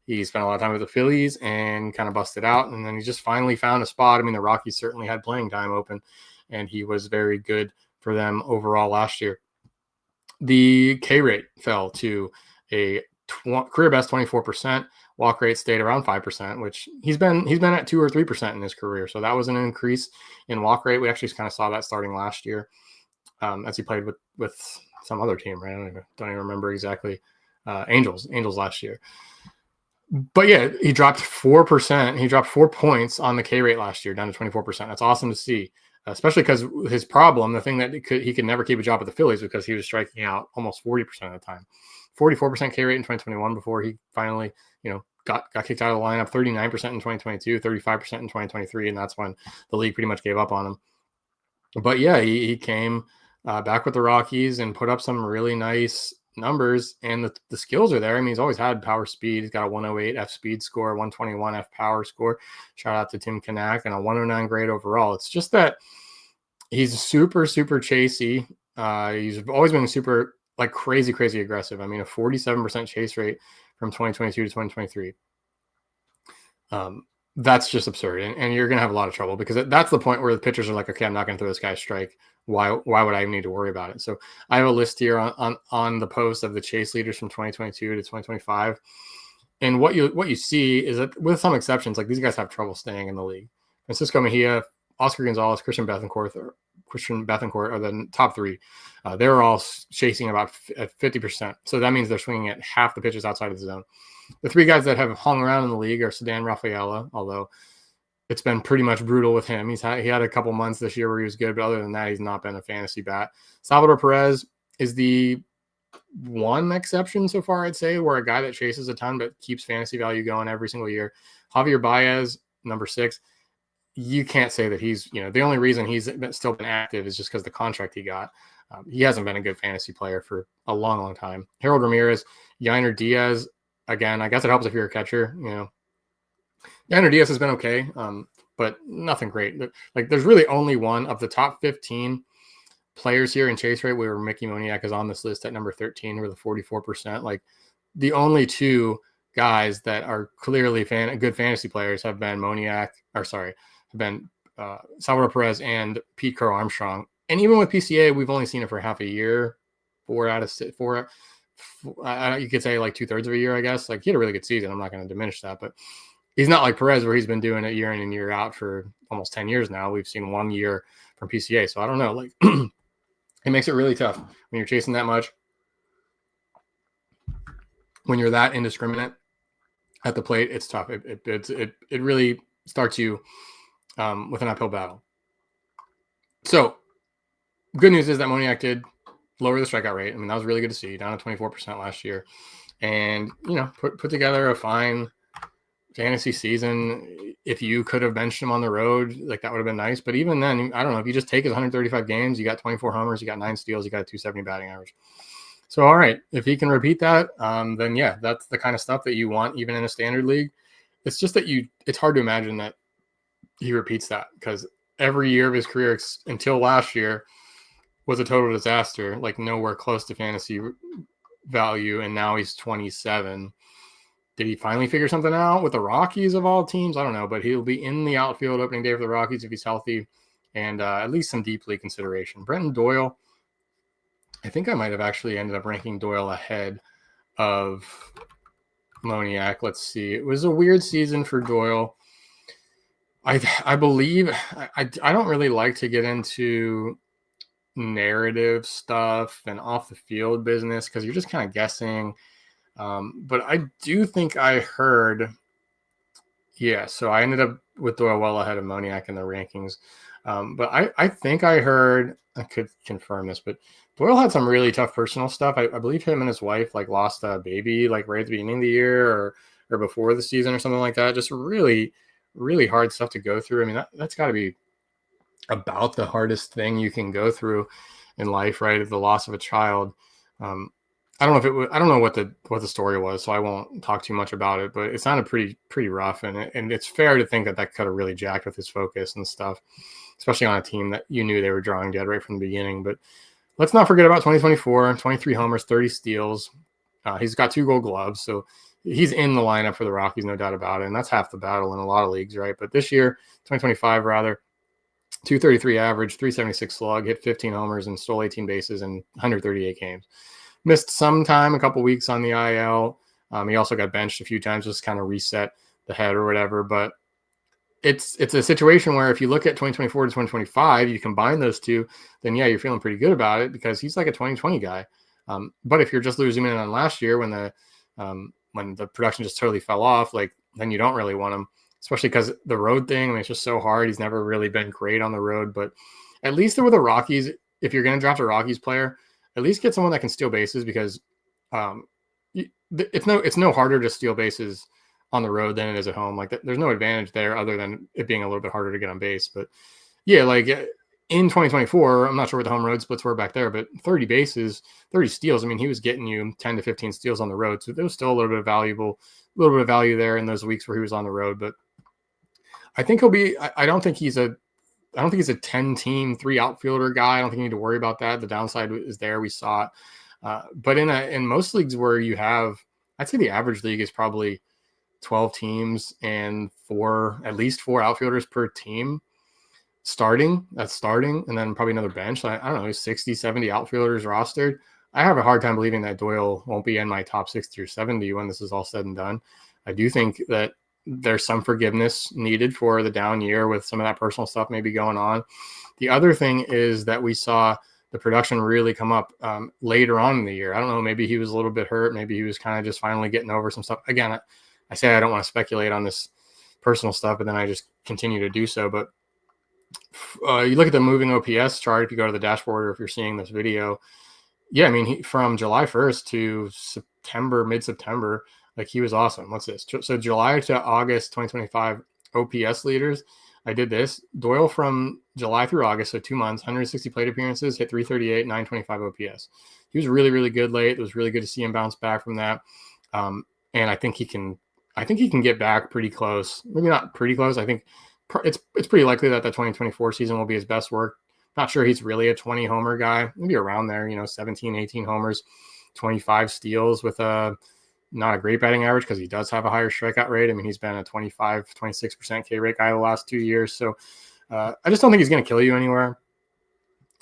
He spent a lot of time with the Phillies and kind of busted out. And then he just finally found a spot. I mean, the Rockies certainly had playing time open, and he was very good for them overall last year. The K rate fell to a career best 24%. Walk rate stayed around 5%, which he's been at 2 or 3% in his career. So that was an increase in walk rate. We actually kind of saw that starting last year as he played with some other team, right? I don't even remember exactly. Angels last year. But yeah, he dropped 4%. He dropped 4 points on the K rate last year, down to 24%. That's awesome to see, especially because his problem, the thing that he could never keep a job at the Phillies because he was striking out almost 40% of the time. 44% K rate in 2021 before he finally, got kicked out of the lineup, 39% in 2022, 35% in 2023, and that's when the league pretty much gave up on him. But yeah, he came back with the Rockies and put up some really nice numbers, and the skills are there. I mean, he's always had power speed. He's got a 108 F speed score, 121 F power score. Shout out to Tim Kanak, and a 109 grade overall. It's just that he's super, super chasey. He's always been super crazy aggressive. I mean, a 47% chase rate from 2022 to 2023. That's just absurd. And you're going to have a lot of trouble because that's the point where the pitchers are like, okay, I'm not going to throw this guy a strike. Why would I even need to worry about it? So I have a list here on the post of the chase leaders from 2022 to 2025. And what you see is that with some exceptions, like these guys have trouble staying in the league. Francisco Mejia, Oscar Gonzalez, Christian Bethancourt are the top 3. They're all chasing about 50%. So that means they're swinging at half the pitches outside of the zone. The 3 guys that have hung around in the league are Sedan Rafaela, although it's been pretty much brutal with him. He had a couple months this year where he was good, but other than that, he's not been a fantasy bat. Salvador Perez is the one exception so far, I'd say, where a guy that chases a ton but keeps fantasy value going every single year. Javier Baez, number 6. You can't say that he's, the only reason he's still been active is just because the contract he got. He hasn't been a good fantasy player for a long, long time. Harold Ramirez, Yainer Diaz, again, I guess it helps if you're a catcher, Yainer Diaz has been okay, but nothing great. There's really only one of the top 15 players here in chase rate where Mickey Moniak is on this list at number 13 with a 44%. The only 2 guys that are clearly good fantasy players have been Salvador Perez and Pete Crow Armstrong. And even with PCA, we've only seen it for half a year, 4 out of 4. You could say 2/3 of a year, I guess. He had a really good season. I'm not going to diminish that, but he's not like Perez where he's been doing it year in and year out for almost 10 years now. We've seen 1 year from PCA. So I don't know. It makes it really tough when you're chasing that much. When you're that indiscriminate at the plate, it's tough. It really starts you with an uphill battle. So good news is that Moniak did lower the strikeout rate. I mean, that was really good to see, down to 24% last year. And, put together a fine fantasy season. if you could have benched him on the road, like that would have been nice. But even then, I don't know, if you just take his 135 games, you got 24 homers, you got 9 steals, you got a 270 batting average. So, all right, if he can repeat that, then yeah, that's the kind of stuff that you want even in a standard league. It's just that it's hard to imagine that he repeats that, because every year of his career until last year was a total disaster, like nowhere close to fantasy value. And now he's 27. Did he finally figure something out with the Rockies of all teams? I don't know, but he'll be in the outfield opening day for the Rockies if he's healthy, and at least some deep league consideration. Brenton Doyle, I think I might have actually ended up ranking Doyle ahead of Moniak. Let's see. It was a weird season for Doyle. I believe I don't really like to get into narrative stuff and off the field business because you're just kind of guessing. But I do think I heard, yeah, so I ended up with Doyle well ahead of Moniak in the rankings. But I think I heard, I could confirm this, but Doyle had some really tough personal stuff. I believe him and his wife like lost a baby like right at the beginning of the year or before the season or something like that. Just really, really hard stuff to go through. I mean, that's got to be about the hardest thing you can go through in life, right? The loss of a child. I don't know if it was, I don't know what the story was, so I won't talk too much about it, but it sounded pretty rough. And it's fair to think that could have really jacked with his focus and stuff, especially on a team that you knew they were drawing dead right from the beginning. But let's not forget about 2024, 23 homers, 30 steals. He's got 2 gold gloves, so he's in the lineup for the Rockies, no doubt about it. And that's half the battle in a lot of leagues, right? But this year, 2025 rather, 233 average, 376 slug, hit 15 homers and stole 18 bases in 138 games. Missed some time, a couple weeks on the IL. He also got benched a few times, just kind of reset the head or whatever. But it's a situation where if you look at 2024 to 2025, you combine those two, then yeah, you're feeling pretty good about it because he's like a 2020 guy. But if you're just losing in on last year when the production just totally fell off, like then you don't really want him, especially because the road thing, I mean, it's just so hard. He's never really been great on the road, but at least with the Rockies, if you're going to draft a Rockies player, at least get someone that can steal bases because it's no harder to steal bases on the road than it is at home. Like there's no advantage there other than it being a little bit harder to get on base. But yeah, like in 2024, I'm not sure what the home road splits were back there, but 30 bases, 30 steals. I mean, he was getting you 10 to 15 steals on the road. So there was still a little bit of value there in those weeks where he was on the road. But I think he'll be, I don't think he's a 10-team, 3 outfielder guy. I don't think you need to worry about that. The downside is there. We saw it. But in most leagues where you have, I'd say the average league is probably 12 teams and at least 4 outfielders per team starting, and then probably another bench. I don't know, 60, 70 outfielders rostered. I have a hard time believing that Doyle won't be in my top 60 or 70 when this is all said and done. I do think that there's some forgiveness needed for the down year with some of that personal stuff maybe going on. The other thing is that we saw the production really come up later on in the year. I don't know, maybe he was a little bit hurt. Maybe he was kind of just finally getting over some stuff. Again, I say I don't want to speculate on this personal stuff, but then I just continue to do so. But you look at the moving OPS chart, if you go to the dashboard or if you're seeing this video, yeah, I mean, from July 1st to mid-September, like he was awesome. What's this? So July to August 2025 OPS leaders. I did this. Doyle from July through August, so 2 months, 160 plate appearances, hit 338, 925 OPS. He was really, really good late. It was really good to see him bounce back from that. And I think he can get back pretty close. Maybe not pretty close. I think it's pretty likely that the 2024 season will be his best work. Not sure he's really a 20 homer guy. Maybe around there, 17, 18 homers, 25 steals with not a great batting average because he does have a higher strikeout rate. I mean, he's been a 25, 26% K rate guy the last 2 years. So I just don't think he's going to kill you anywhere.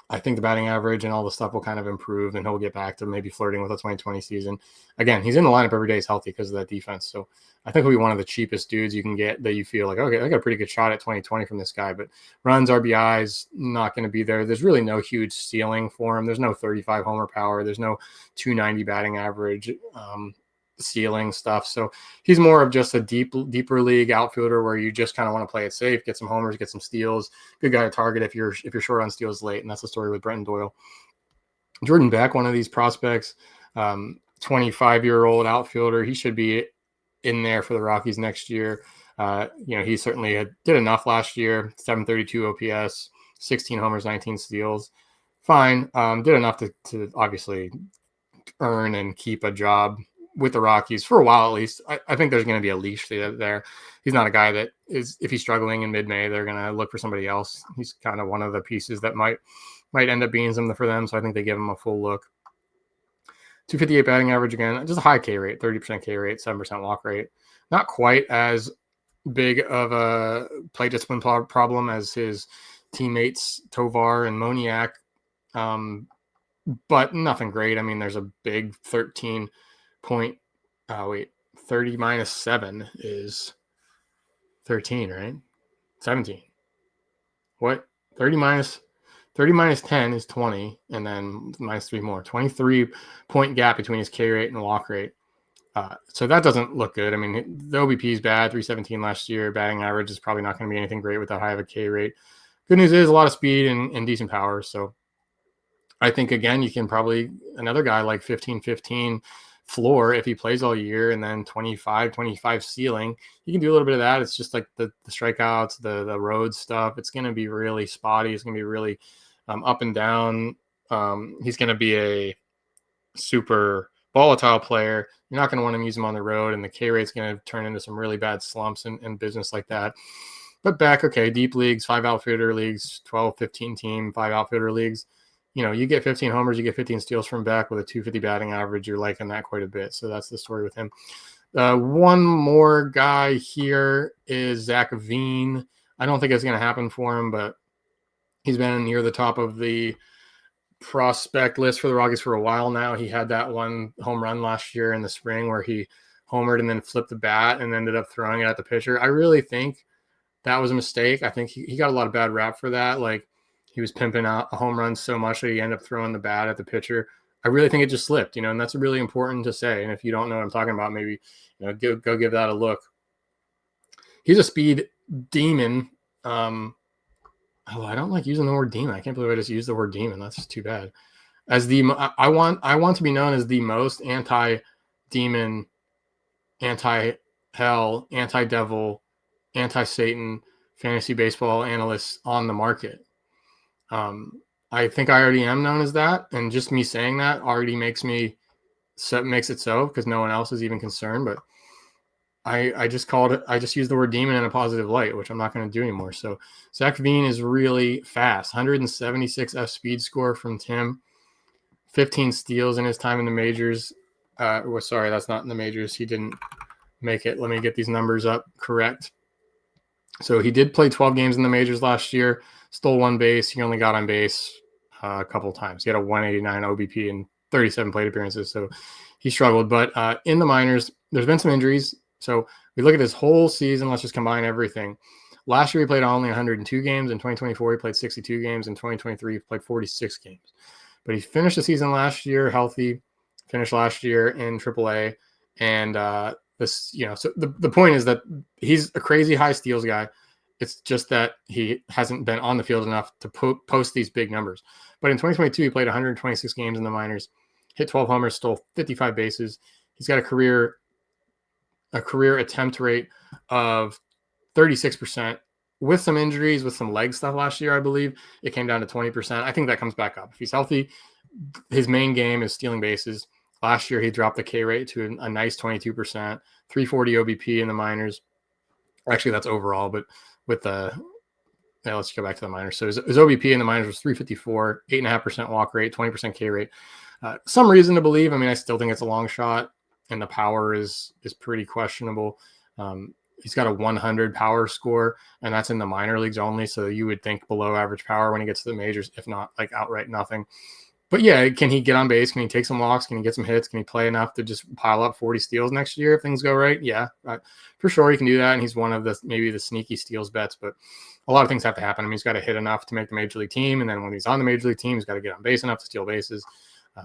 I think the batting average and all the stuff will kind of improve and he'll get back to maybe flirting with the 2020 season. Again, he's in the lineup every day. He's healthy because of that defense. So I think he'll be one of the cheapest dudes you can get that you feel like, okay, I got a pretty good shot at 2020 from this guy, but runs, RBIs, not going to be there. There's really no huge ceiling for him. There's no 35 homer power. There's no 290 batting average ceiling stuff. So he's more of just a deeper league outfielder where you just kind of want to play it safe, get some homers, get some steals. Good guy to target if you're short on steals late, and that's the story with Brenton Doyle. Jordan Beck, one of these prospects, 25-year-old outfielder. He should be in there for the Rockies next year. He certainly did enough last year. 732 OPS, 16 homers, 19 steals. Fine. Did enough to obviously earn and keep a job with the Rockies for a while at least. I think there's going to be a leash there. He's not a guy that is, if he's struggling in mid-May, they're going to look for somebody else. He's kind of one of the pieces that might end up being something for them. So I think they give him a full look. 258 batting average again, just a high K rate, 30% K rate, 7% walk rate. Not quite as big of a play discipline problem as his teammates Tovar and Moniak, but nothing great. I mean, there's a big 30 minus 7 is 13, right? 17. What? 30 minus 10 is 20, and then minus 3 more. 23-point gap between his K rate and walk rate. So that doesn't look good. I mean, the OBP is bad, 317 last year. Batting average is probably not going to be anything great with that high of a K rate. Good news is a lot of speed and decent power. So I think, again, you can probably another guy like 15-15 floor if he plays all year, and then 25 ceiling. You can do a little bit of that. It's just like the strikeouts, the road stuff. It's going to be really spotty. It's going to be really up and down. He's going to be a super volatile player. You're not going to want to use him on the road, and the K rate's going to turn into some really bad slumps and business like that. But back, okay, deep leagues, 5 outfielder leagues, 12, 15 team, 5 outfielder leagues. You get 15 homers, you get 15 steals from Beck with a 250 batting average. You're liking that quite a bit. So that's the story with him. One more guy here is Zach Veen. I don't think it's going to happen for him, but he's been near the top of the prospect list for the Rockies for a while now. He had that one home run last year in the spring where he homered and then flipped the bat and ended up throwing it at the pitcher. I really think that was a mistake. I think he got a lot of bad rap for that. Like, he was pimping out a home run so much that he ended up throwing the bat at the pitcher. I really think it just slipped, and that's really important to say. And if you don't know what I'm talking about, maybe go give that a look. He's a speed demon. I don't like using the word demon. I can't believe I just used the word demon. That's just too bad. I want to be known as the most anti-demon, anti-hell, anti-devil, anti-Satan fantasy baseball analyst on the market. I think I already am known as that, and just me saying that already makes it so, because no one else is even concerned. But I just used the word demon in a positive light, which I'm not going to do anymore. So Zach Veen is really fast. 176 F speed score from Tim, 15 steals in his time in the majors. Sorry, that's not in the majors. He didn't make it. Let me get these numbers up correct. So he did play 12 games in the majors last year, stole 1 base. He only got on base a couple of times. He had a 189 OBP and 37 plate appearances, so he struggled. But in the minors, there's been some injuries. So we look at his whole season. Let's just combine everything. Last year, he played only 102 games. In 2024, he played 62 games. In 2023, he played 46 games. But he finished the season last year healthy, finished last year in AAA, and so the point is that he's a crazy high steals guy. It's just that he hasn't been on the field enough to post these big numbers. But in 2022, he played 126 games in the minors, hit 12 homers, stole 55 bases. He's got a career attempt rate of 36%. With some injuries, with some leg stuff last year, I believe it came down to 20%. I think that comes back up. If he's healthy, his main game is stealing bases. Last year, he dropped the K rate to a nice 22%, 340 OBP in the minors. Actually, that's overall, but with let's go back to the minors. So his OBP in the minors was 354, 8.5% walk rate, 20% K rate. Some reason to believe. I mean, I still think it's a long shot, and the power is pretty questionable. He's got a 100 power score, and that's in the minor leagues only. So you would think below average power when he gets to the majors, if not like outright nothing. But yeah, can he get on base? Can he take some walks? Can he get some hits? Can he play enough to just pile up 40 steals next year if things go right? Yeah, for sure he can do that. And he's one of maybe the sneaky steals bets, but a lot of things have to happen. I mean, he's got to hit enough to make the major league team. And then when he's on the major league team, he's got to get on base enough to steal bases, et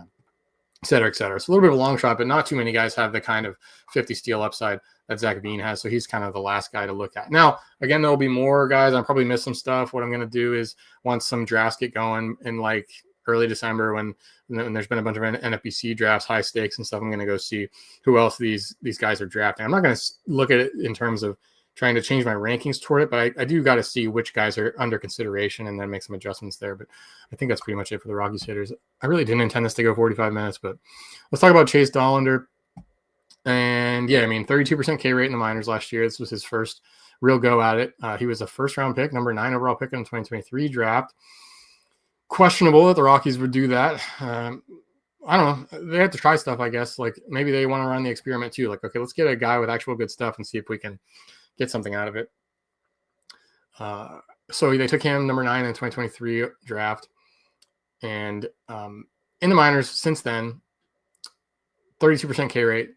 cetera, et cetera. So a little bit of a long shot, but not too many guys have the kind of 50 steal upside that Zach Veen has. So he's kind of the last guy to look at. Now, again, there'll be more guys. I'll probably miss some stuff. What I'm going to do is once some drafts get going in like early December, when there's been a bunch of NFBC drafts, high stakes and stuff, I'm going to go see who else these guys are drafting. I'm not going to look at it in terms of trying to change my rankings toward it, but I do got to see which guys are under consideration and then make some adjustments there. But I think that's pretty much it for the Rockies hitters. I really didn't intend this to go 45 minutes, but let's talk about Chase Dollander. And yeah, I mean, 32% K rate in the minors last year. This was his first real go at it. He was a first round pick, number 9 overall pick in the 2023 draft. Questionable that the Rockies would do that. I don't know. They have to try stuff, I guess. Like maybe they want to run the experiment too. Like, okay, let's get a guy with actual good stuff and see if we can get something out of it. So they took him number 9 in the 2023 draft. And in the minors since then, 32% K rate,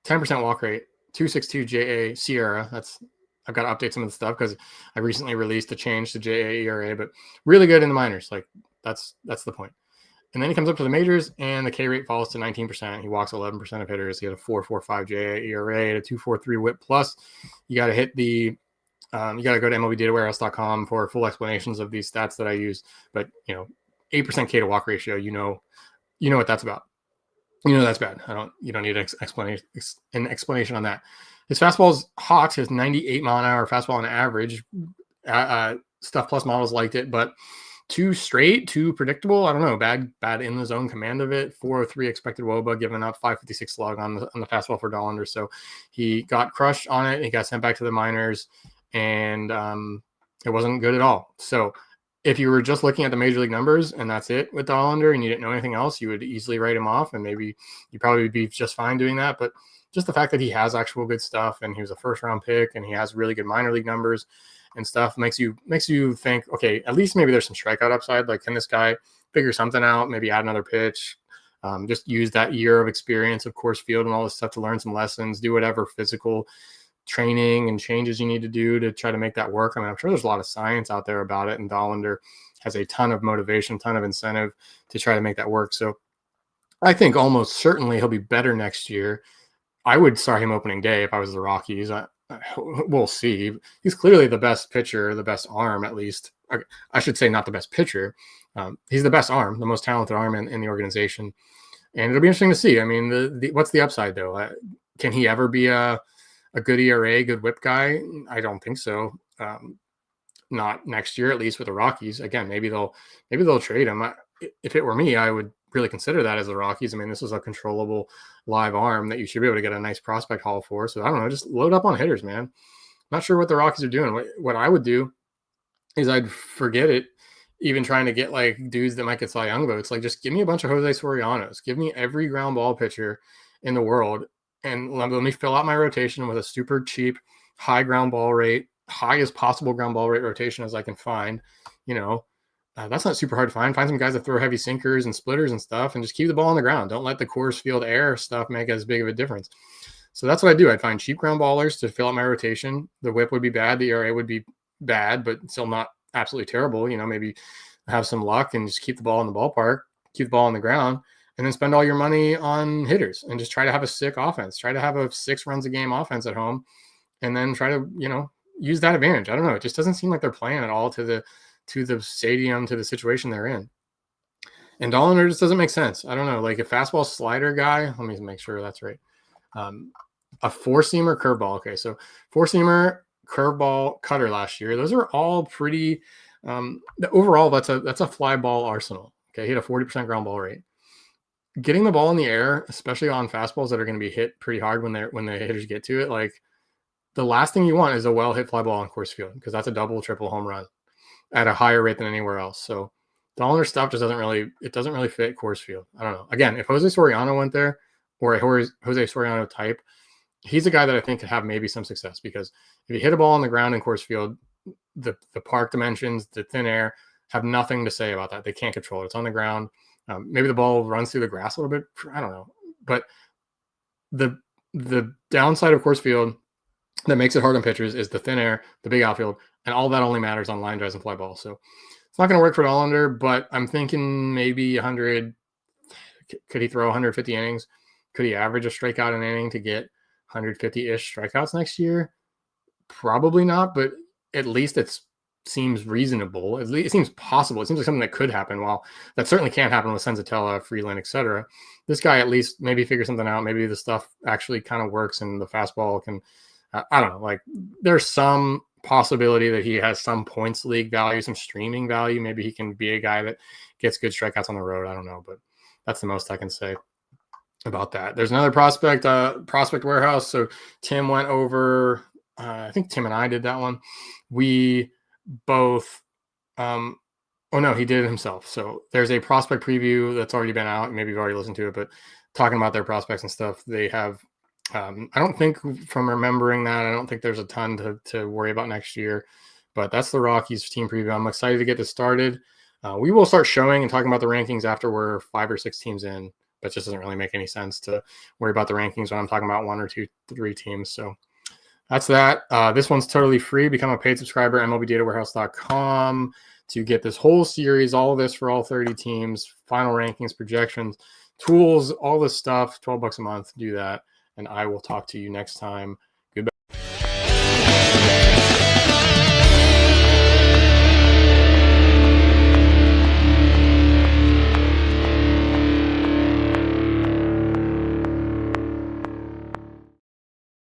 10% walk rate, 2.62 JA Sierra. I've got to update some of the stuff because I recently released a change to JA ERA, but really good in the minors. Like that's the point. And then he comes up to the majors and the K rate falls to 19%. He walks 11% of hitters. He had a 4.45 JA ERA, a 2.43 WHIP plus. You got to hit the you got to go to MLBDataWarehouse.com for full explanations of these stats that I use. But 8% K to walk ratio, you know what that's about. That's bad. You don't need an explanation on that. His fastball's hot. His 98 mile an hour fastball on average. Stuff Plus models liked it, but too straight, too predictable. I don't know. Bad in the zone command of it. 403 expected WOBA, giving up 556 slug on the fastball for Dollander. So he got crushed on it. He got sent back to the minors, and it wasn't good at all. So if you were just looking at the major league numbers and that's it with Dollander and you didn't know anything else, you would easily write him off, and maybe you probably would be just fine doing that. But just the fact that he has actual good stuff and he was a first round pick and he has really good minor league numbers and stuff makes you think, okay, at least maybe there's some strikeout upside. Like, can this guy figure something out? Maybe add another pitch, just use that year of experience of course field and all this stuff to learn some lessons, do whatever physical training and changes you need to do to try to make that work. I mean, I'm sure there's a lot of science out there about it, and Dollander has a ton of motivation, ton of incentive to try to make that work. So I think almost certainly he'll be better next year. I would start him opening day if I was the Rockies. We'll see. He's clearly the best pitcher, the best arm, at least. I should say not the best pitcher. He's the best arm, the most talented arm in the organization. And it'll be interesting to see. I mean, what's the upside, though? Can he ever be a good ERA, good whip guy? I don't think so. Not next year, at least with the Rockies. Again, maybe they'll trade him. If it were me, I would really consider that as the Rockies. I mean, this is a controllable live arm that you should be able to get a nice prospect haul for. So I don't know, just load up on hitters, man. Not sure what the Rockies are doing. What I would do is I'd forget it, even trying to get like dudes that might get Cy Young votes. Like, just give me a bunch of Jose Sorianos. Give me every ground ball pitcher in the world, and let me fill out my rotation with a super cheap, high ground ball rate, highest possible ground ball rate rotation as I can find. That's not super hard to find. Find some guys that throw heavy sinkers and splitters and stuff, and just keep the ball on the ground. Don't let the Coors Field air stuff make as big of a difference. So that's what I do. I'd find cheap ground ballers to fill out my rotation. The whip would be bad. The ERA would be bad, but still not absolutely terrible. Maybe have some luck and just keep the ball in the ballpark, keep the ball on the ground, and then spend all your money on hitters and just try to have a sick offense. Try to have a 6 runs a game offense at home, and then try to, use that advantage. I don't know. It just doesn't seem like they're playing at all to the stadium, to the situation they're in. And Dollander just doesn't make sense. I don't know. Like a fastball slider guy, let me make sure that's right. A 4-seamer curveball. Okay, so 4-seamer curveball cutter last year. Those are all pretty. Overall, that's a fly ball arsenal. Okay, he had a 40% ground ball rate. Getting the ball in the air, especially on fastballs that are going to be hit pretty hard when the hitters get to it, like the last thing you want is a well hit fly ball on Coors Field, because that's a double, triple home run at a higher rate than anywhere else. So Dollander stuff just doesn't really fit Coors Field. I don't know. Again, if Jose Soriano went there, or a Jose Soriano type, he's a guy that I think could have maybe some success, because if you hit a ball on the ground in Coors Field, the park dimensions, the thin air have nothing to say about that. They can't control it. It's on the ground. Maybe the ball runs through the grass a little bit. I don't know. But the downside of Coors Field that makes it hard on pitchers is the thin air, the big outfield, and all that only matters on line drives and fly balls. So it's not going to work for Dollander, but I'm thinking maybe 100. Could he throw 150 innings? Could he average a strikeout an inning to get 150-ish strikeouts next year? Probably not, but at least it seems reasonable. At least it seems possible. It seems like something that could happen. While that certainly can't happen with Senzatella, Freeland, etc. This guy at least maybe figure something out. Maybe the stuff actually kind of works and the fastball can I don't know. Like there's some possibility that he has some points league value, some streaming value. Maybe he can be a guy that gets good strikeouts on the road. I don't know, but that's the most I can say about that. There's another prospect, Prospect Warehouse. So Tim went over. I think Tim and I did that one. We both. Oh no, he did it himself. So there's a prospect preview that's already been out. Maybe you've already listened to it, but talking about their prospects and stuff, they have. I don't think, from remembering that, I don't think there's a ton to worry about next year. But that's the Rockies team preview. I'm excited to get this started. We will start showing and talking about the rankings after we're 5 or 6 teams in. But it just doesn't really make any sense to worry about the rankings when I'm talking about 1 or 2, 3 teams. So that's that. This one's totally free. Become a paid subscriber, MLBDataWarehouse.com, to get this whole series, all of this for all 30 teams, final rankings, projections, tools, all this stuff, $12 a month. Do that. And I will talk to you next time.